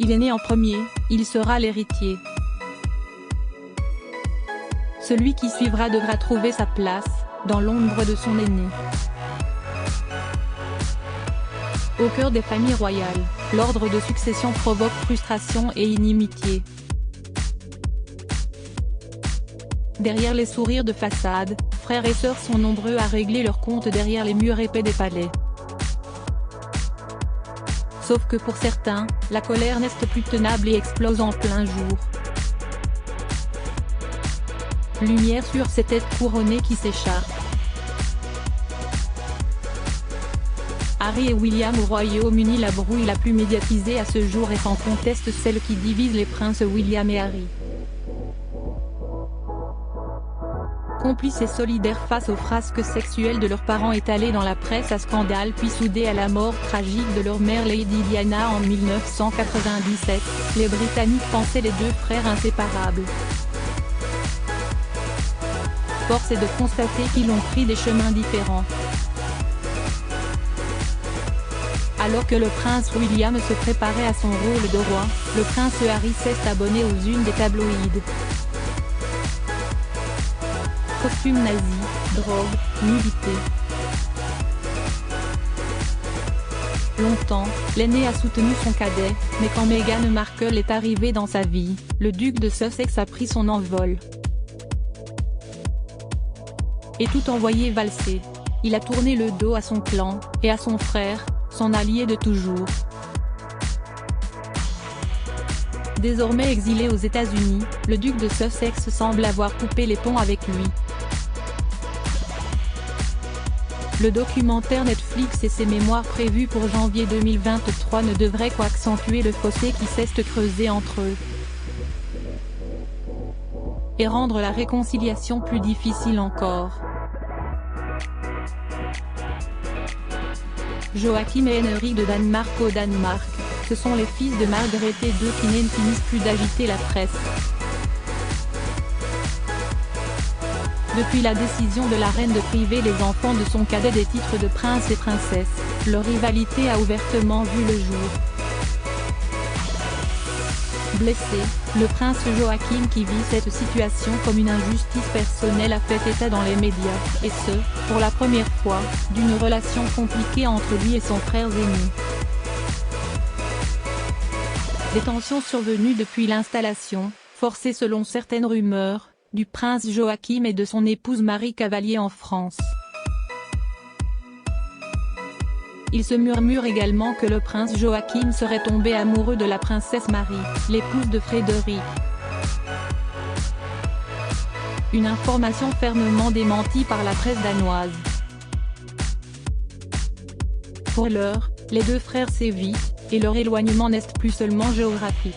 Il est né en premier, il sera l'héritier. Celui qui suivra devra trouver sa place, dans l'ombre de son aîné. Au cœur des familles royales, l'ordre de succession provoque frustration et inimitié. Derrière les sourires de façade, frères et sœurs sont nombreux à régler leurs comptes derrière les murs épais des palais. Sauf que pour certains, la colère n'est plus tenable et explose en plein jour. Lumière sur ces têtes couronnées qui s'écharpent. Harry et William au Royaume-Uni. La brouille la plus médiatisée à ce jour est sans conteste celle qui divise les princes William et Harry. Complices et solidaires face aux frasques sexuelles de leurs parents étalées dans la presse à scandale puis soudés à la mort tragique de leur mère Lady Diana en 1997, les Britanniques pensaient les deux frères inséparables. Force est de constater qu'ils ont pris des chemins différents. Alors que le prince William se préparait à son rôle de roi, le prince Harry s'est abonné aux unes des tabloïds. Costume nazi, drogue, nudité. Longtemps, l'aîné a soutenu son cadet, mais quand Meghan Markle est arrivée dans sa vie, le duc de Sussex a pris son envol. Et tout envoyé valser. Il a tourné le dos à son clan, et à son frère, son allié de toujours. Désormais exilé aux États-Unis, le duc de Sussex semble avoir coupé les ponts avec lui. Le documentaire Netflix et ses mémoires prévus pour janvier 2023 ne devraient qu'accentuer le fossé qui s'est creusé entre eux. Et rendre la réconciliation plus difficile encore. Joachim et Henrik de Danemark au Danemark, ce sont les fils de Margrethe II qui ne finissent plus d'agiter la presse. Depuis la décision de la reine de priver les enfants de son cadet des titres de prince et princesse, leur rivalité a ouvertement vu le jour. Blessé, le prince Joachim qui vit cette situation comme une injustice personnelle a fait état dans les médias, et ce, pour la première fois, d'une relation compliquée entre lui et son frère aîné. Des tensions survenues depuis l'installation, forcée selon certaines rumeurs, du prince Joachim et de son épouse Marie Cavalier en France. Il se murmure également que le prince Joachim serait tombé amoureux de la princesse Marie, l'épouse de Frédéric. Une information fermement démentie par la presse danoise. Pour l'heure, les deux frères s'évitent, et leur éloignement n'est plus seulement géographique.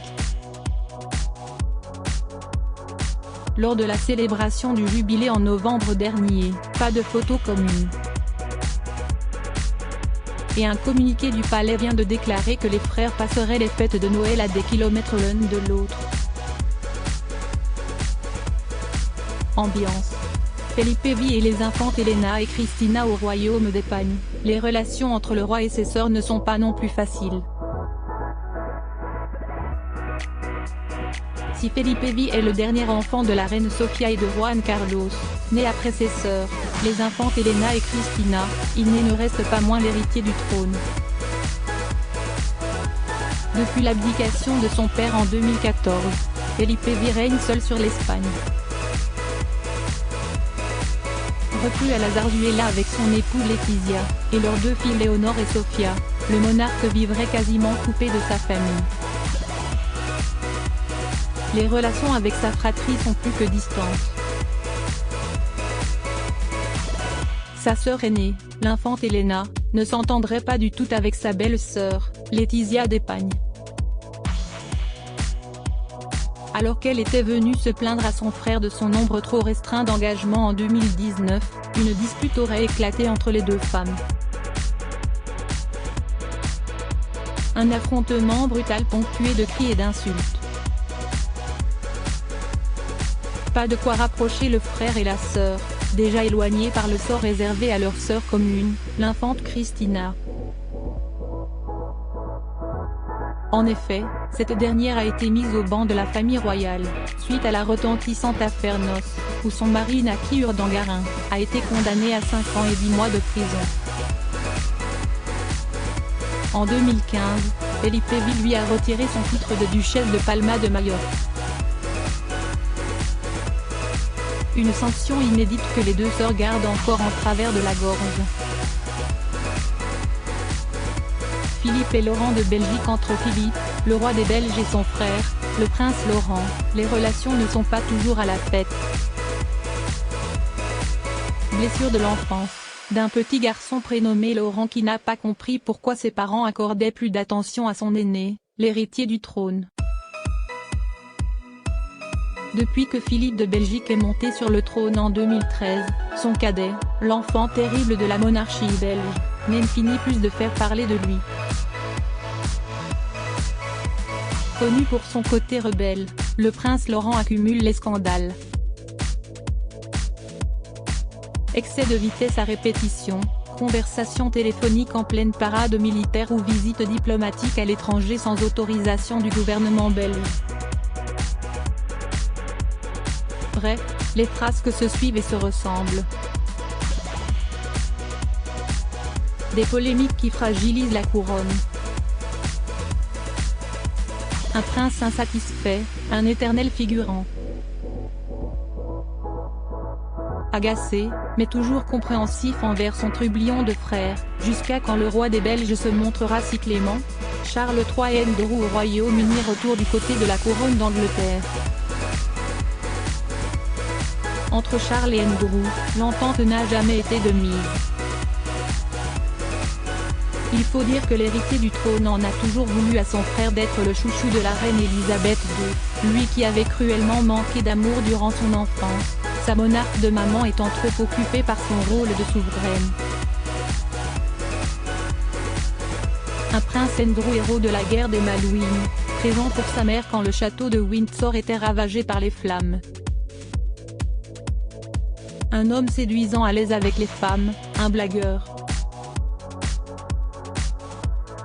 Lors de la célébration du jubilé en novembre dernier, pas de photos communes. Et un communiqué du palais vient de déclarer que les frères passeraient les fêtes de Noël à des kilomètres l'un de l'autre. Ambiance. Felipe vit et les infantes Elena et Cristina au royaume d'Espagne. Les relations entre le roi et ses sœurs ne sont pas non plus faciles. Si Felipe vit est le dernier enfant de la reine Sofia et de Juan Carlos, né après ses sœurs, les infantes Elena et Cristina, il ne reste pas moins l'héritier du trône. Depuis l'abdication de son père en 2014, Felipe règne seul sur l'Espagne. Reclus à la Zarzuela avec son épouse Letizia, et leurs deux filles Léonore et Sofia, le monarque vivrait quasiment coupé de sa famille. Les relations avec sa fratrie sont plus que distantes. Sa sœur aînée, l'infante Elena, ne s'entendrait pas du tout avec sa belle-sœur, Letizia d'Espagne. Alors qu'elle était venue se plaindre à son frère de son nombre trop restreint d'engagements en 2019, une dispute aurait éclaté entre les deux femmes. Un affrontement brutal ponctué de cris et d'insultes. Pas de quoi rapprocher le frère et la sœur, déjà éloignés par le sort réservé à leur sœur commune, l'infante Cristina. En effet, cette dernière a été mise au ban de la famille royale, suite à la retentissante affaire Noce, où son mari Naki Urdangarin a été condamné à 5 ans et 10 mois de prison. En 2015, Felipe V lui a retiré son titre de duchesse de Palma de Majorque. Une sanction inédite que les deux sœurs gardent encore en travers de la gorge. Philippe et Laurent de Belgique. Entre Philippe, le roi des Belges, et son frère, le prince Laurent, les relations ne sont pas toujours à la fête. Blessure de l'enfance d'un petit garçon prénommé Laurent qui n'a pas compris pourquoi ses parents accordaient plus d'attention à son aîné, l'héritier du trône. Depuis que Philippe de Belgique est monté sur le trône en 2013, son cadet, l'enfant terrible de la monarchie belge, n'en finit plus de faire parler de lui. Connu pour son côté rebelle, le prince Laurent accumule les scandales. Excès de vitesse à répétition, conversations téléphoniques en pleine parade militaire ou visites diplomatiques à l'étranger sans autorisation du gouvernement belge. Bref, les frasques se suivent et se ressemblent. Des polémiques qui fragilisent la couronne. Un prince insatisfait, un éternel figurant. Agacé, mais toujours compréhensif envers son trublion de frère, jusqu'à quand le roi des Belges se montrera si clément? Charles III et Andrew au Royaume-Uni. Retour du côté de la couronne d'Angleterre. Entre Charles et Andrew, l'entente n'a jamais été de mise. Il faut dire que l'héritier du trône en a toujours voulu à son frère d'être le chouchou de la reine Elisabeth II, lui qui avait cruellement manqué d'amour durant son enfance, sa monarque de maman étant trop occupée par son rôle de souveraine. Un prince Andrew, héros de la guerre des Malouines, présent pour sa mère quand le château de Windsor était ravagé par les flammes. Un homme séduisant, à l'aise avec les femmes, un blagueur.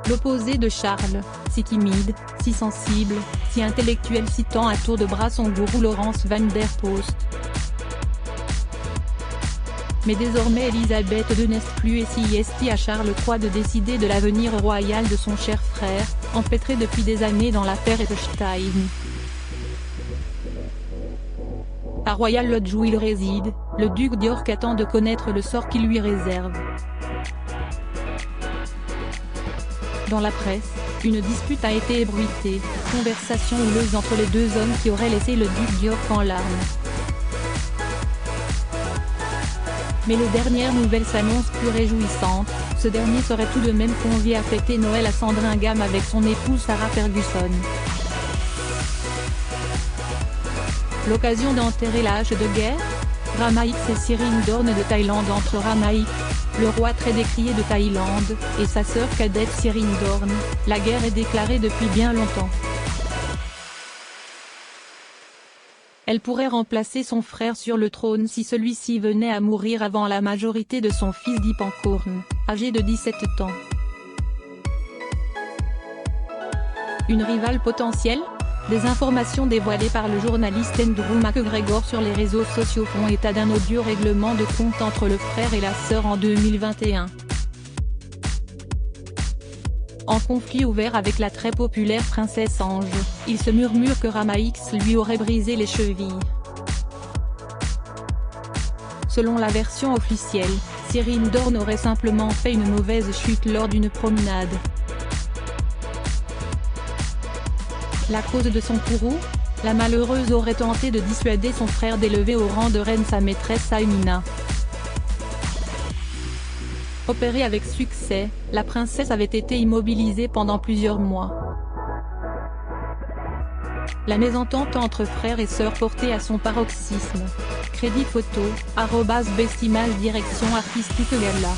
L'opposé de Charles, si timide, si sensible, si intellectuel, citant à tour de bras son gourou Laurence van der Post. Mais désormais Elisabeth II n'est plus, et si est à Charles III de décider de l'avenir royal de son cher frère, empêtré depuis des années dans l'affaire Epstein. À Royal Lodge où il réside, le duc d'York attend de connaître le sort qui lui réserve. Dans la presse, une dispute a été ébruitée, conversation houleuse entre les deux hommes qui aurait laissé le duc d'York en larmes. Mais les dernières nouvelles s'annoncent plus réjouissantes, ce dernier serait tout de même convié à fêter Noël à Sandringham avec son épouse Sarah Ferguson. L'occasion d'enterrer l'âge de guerre? Rama X et Sirindorn de Thaïlande. Entre Rama X, le roi très décrié de Thaïlande, et sa sœur cadette Sirindorn, la guerre est déclarée depuis bien longtemps. Elle pourrait remplacer son frère sur le trône si celui-ci venait à mourir avant la majorité de son fils Dipankorn, âgé de 17 ans. Une rivale potentielle? Des informations dévoilées par le journaliste Andrew McGregor sur les réseaux sociaux font état d'un odieux règlement de compte entre le frère et la sœur en 2021. En conflit ouvert avec la très populaire princesse Ange, il se murmure que Rama X lui aurait brisé les chevilles. Selon la version officielle, Sirindorn aurait simplement fait une mauvaise chute lors d'une promenade. La cause de son courroux? La malheureuse aurait tenté de dissuader son frère d'élever au rang de reine sa maîtresse Aimina. Opérée avec succès, la princesse avait été immobilisée pendant plusieurs mois. La mésentente entre frères et sœurs portée à son paroxysme. Crédit photo, @bestimage direction artistique Gala.